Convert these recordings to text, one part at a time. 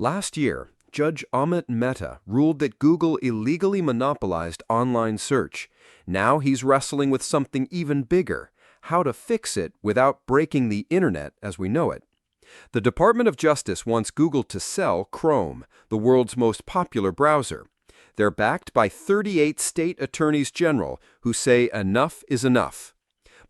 Last year, Judge Mehta ruled that Google illegally monopolized online search. Now he's wrestling with something even bigger: how to fix it without breaking the internet as we know it. The Department of Justice wants Google to sell Chrome, the world's most popular browser. They're backed by 38 state attorneys general who say enough is enough.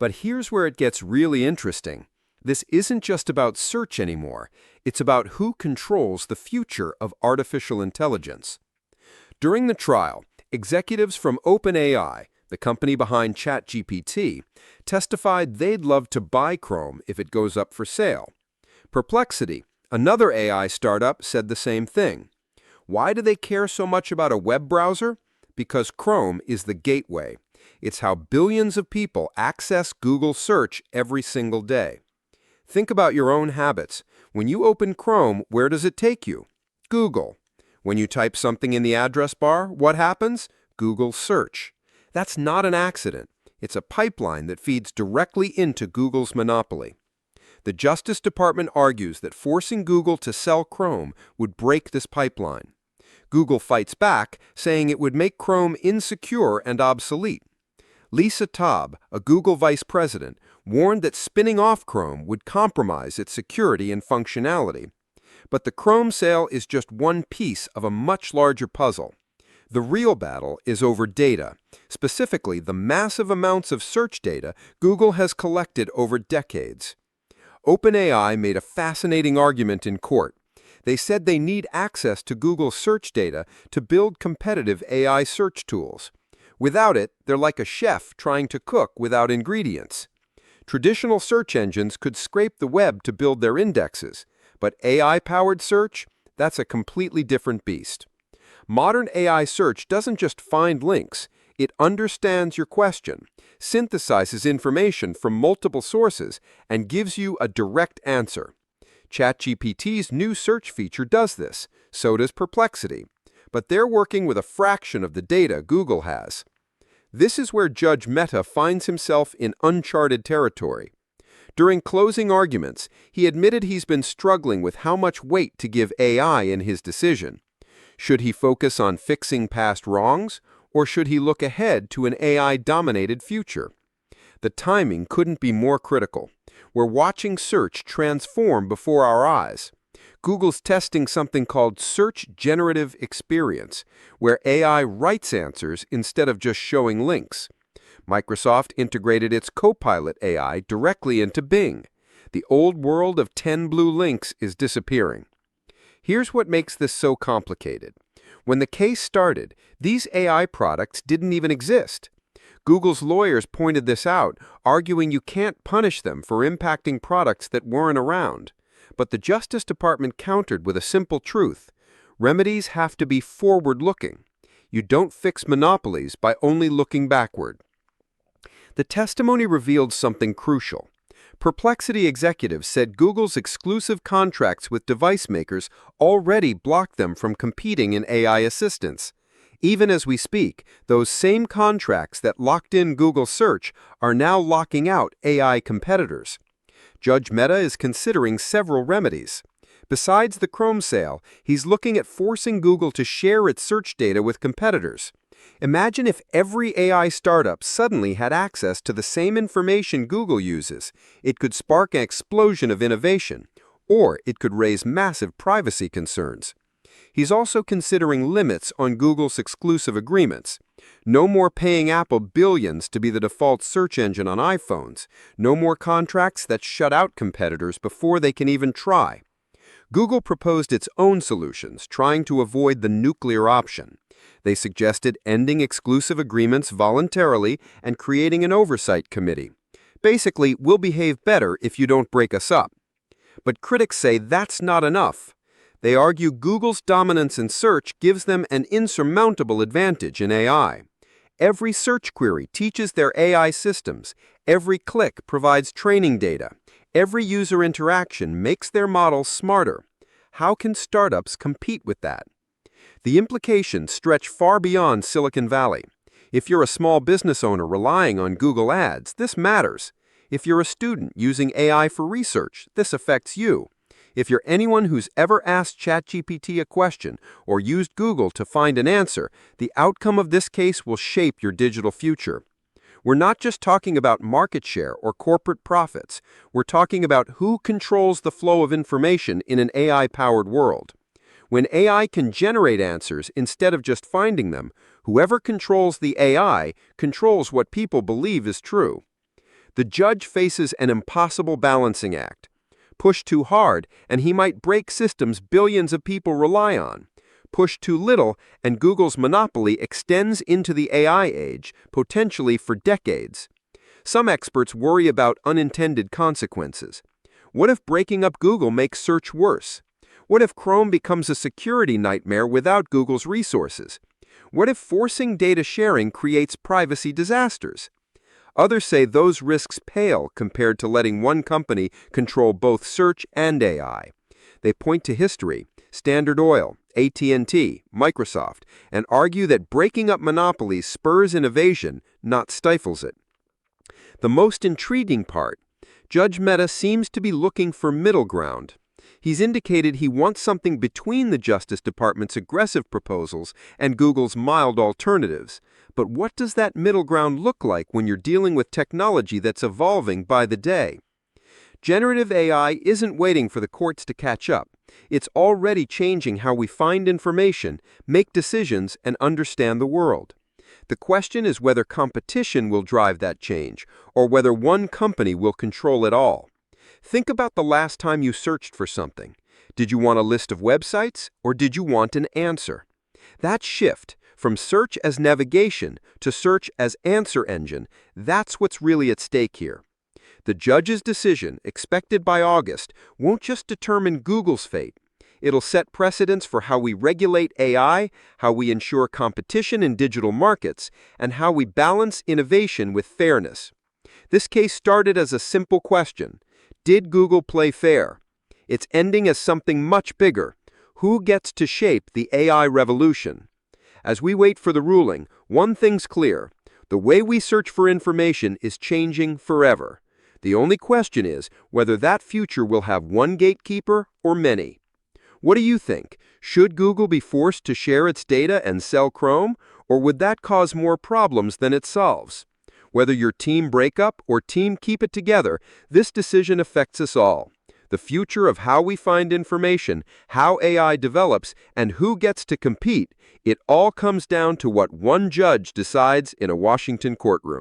But here's where it gets really interesting. This isn't just about search anymore. It's about who controls the future of artificial intelligence. During the trial, executives from OpenAI, the company behind ChatGPT, testified they'd love to buy Chrome if it goes up for sale. Perplexity, another AI startup, said the same thing. Why do they care so much about a web browser? Because Chrome is the gateway. It's how billions of people access Google Search every single day. Think about your own habits. When you open Chrome, where does it take you? Google. When you type something in the address bar, what happens? Google Search. That's not an accident. It's a pipeline that feeds directly into Google's monopoly. The Justice Department argues that forcing Google to sell Chrome would break this pipeline. Google fights back, saying it would make Chrome insecure and obsolete. Lisa Taub, a Google vice president, warned that spinning off Chrome would compromise its security and functionality. But the Chrome sale is just one piece of a much larger puzzle. The real battle is over data, specifically the massive amounts of search data Google has collected over decades. OpenAI made a fascinating argument in court. They said they need access to Google's search data to build competitive AI search tools. Without it, they're like a chef trying to cook without ingredients. Traditional search engines could scrape the web to build their indexes, but AI-powered search, that's a completely different beast. Modern AI search doesn't just find links, it understands your question, synthesizes information from multiple sources, and gives you a direct answer. ChatGPT's new search feature does this, so does Perplexity, but they're working with a fraction of the data Google has. This is where Judge Mehta finds himself in uncharted territory. During closing arguments, he admitted he's been struggling with how much weight to give AI in his decision. Should he focus on fixing past wrongs, or should he look ahead to an AI-dominated future? The timing couldn't be more critical. We're watching search transform before our eyes. Google's testing something called Search Generative Experience, where AI writes answers instead of just showing links. Microsoft integrated its Copilot AI directly into Bing. The old world of 10 blue links is disappearing. Here's what makes this so complicated. When the case started, these AI products didn't even exist. Google's lawyers pointed this out, arguing you can't punish them for impacting products that weren't around. But the Justice Department countered with a simple truth. Remedies have to be forward-looking. You don't fix monopolies by only looking backward. The testimony revealed something crucial. Perplexity executives said Google's exclusive contracts with device makers already block them from competing in AI assistance. Even as we speak, those same contracts that locked in Google Search are now locking out AI competitors. Judge Mehta is considering several remedies. Besides the Chrome sale, he's looking at forcing Google to share its search data with competitors. Imagine if every AI startup suddenly had access to the same information Google uses. It could spark an explosion of innovation, or it could raise massive privacy concerns. He's also considering limits on Google's exclusive agreements. No more paying Apple billions to be the default search engine on iPhones. No more contracts that shut out competitors before they can even try. Google proposed its own solutions, trying to avoid the nuclear option. They suggested ending exclusive agreements voluntarily and creating an oversight committee. Basically, we'll behave better if you don't break us up. But critics say that's not enough. They argue Google's dominance in search gives them an insurmountable advantage in AI. Every search query teaches their AI systems. Every click provides training data. Every user interaction makes their models smarter. How can startups compete with that? The implications stretch far beyond Silicon Valley. If you're a small business owner relying on Google Ads, this matters. If you're a student using AI for research, this affects you. If you're anyone who's ever asked ChatGPT a question or used Google to find an answer, the outcome of this case will shape your digital future. We're not just talking about market share or corporate profits. We're talking about who controls the flow of information in an AI-powered world. When AI can generate answers instead of just finding them, whoever controls the AI controls what people believe is true. The judge faces an impossible balancing act. Push too hard, and he might break systems billions of people rely on. Push too little, and Google's monopoly extends into the AI age, potentially for decades. Some experts worry about unintended consequences. What if breaking up Google makes search worse? What if Chrome becomes a security nightmare without Google's resources? What if forcing data sharing creates privacy disasters? Others say those risks pale compared to letting one company control both search and AI. They point to history, Standard Oil, AT&T, Microsoft, and argue that breaking up monopolies spurs innovation, not stifles it. The most intriguing part, Judge Mehta seems to be looking for middle ground. He's indicated he wants something between the Justice Department's aggressive proposals and Google's mild alternatives. But what does that middle ground look like when you're dealing with technology that's evolving by the day? Generative AI isn't waiting for the courts to catch up. It's already changing how we find information, make decisions, and understand the world. The question is whether competition will drive that change, or whether one company will control it all. Think about the last time you searched for something. Did you want a list of websites, or did you want an answer? That shift, from search as navigation to search as answer engine, that's what's really at stake here. The judge's decision, expected by August, won't just determine Google's fate. It'll set precedents for how we regulate AI, how we ensure competition in digital markets, and how we balance innovation with fairness. This case started as a simple question. Did Google play fair? It's ending as something much bigger. Who gets to shape the AI revolution? As we wait for the ruling, one thing's clear. The way we search for information is changing forever. The only question is whether that future will have one gatekeeper or many. What do you think? Should Google be forced to share its data and sell Chrome, or would that cause more problems than it solves? Whether you're team breakup or team keep it together, this decision affects us all. The future of how we find information, how AI develops, and who gets to compete, it all comes down to what one judge decides in a Washington courtroom.